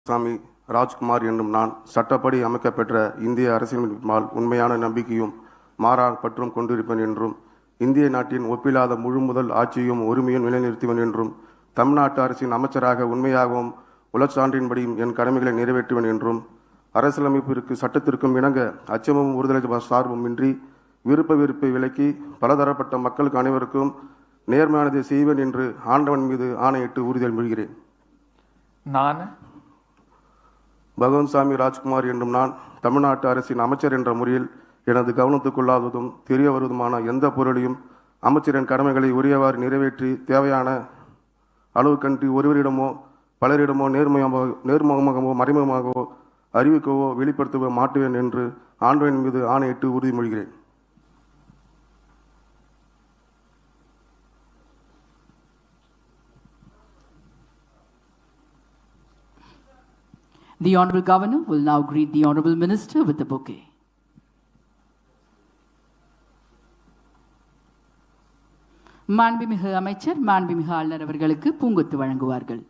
சாமி ராஜ்குமார் என்னும் நான் சட்டப்படி அமைக்கப்பெற்ற இந்திய அரசியலமைப்பால் உண்மையான நம்பிக்கையும் மாறா பற்றும் கொண்டிருப்பேன் என்றும் இந்திய நாட்டின் ஒப்பில்லாத முழு முதல் ஆட்சியும் உரிமையும் நிலைநிறுத்துவேன் என்றும் தமிழ்நாட்டு அரசின் அமைச்சராக உண்மையாகவும் உளச்சான்றின்படியும் என் கடமைகளை நிறைவேற்றுவேன் என்றும் அரசியலமைப்பிற்கு சட்டத்திற்கும் இணங்க அச்சமும் ஒருதலை சார்பும் இன்றி விருப்பை விலக்கி பலதரப்பட்ட மக்களுக்கு அனைவருக்கும் நேர்மையானதை செய்வேன் என்று ஆண்டவன் மீது ஆணையிட்டு உறுதியளிக்கிறேன். நான் பகவந்த் சாமி ராஜ்குமார் என்னும் நான் தமிழ்நாட்டு அரசின் அமைச்சர் என்ற முறையில் எனது கவனத்துக்குள்ளாததும் தெரிய வருவதுமான எந்த பொருளையும் அமைச்சரின் கடமைகளை உரியவாறு நிறைவேற்றி தேவையான அளவுக்கன்றி ஒருவரிடமோ பலரிடமோ நேர்முகமாகவோ மறைமுகமாகவோ அறிவிக்கவோ வெளிப்படுத்தவோ மாட்டுவேன் என்று ஆண்டவன் மீது ஆணையிட்டு உறுதிமொழிகிறேன். The Honourable Governor will now greet the Honourable Minister with a bouquet. மாண்புமிகு அமைச்சர் மாண்புமிகு ஆளுநர் அவர்களுக்கு பூங்கொத்து வழங்குவார்கள்.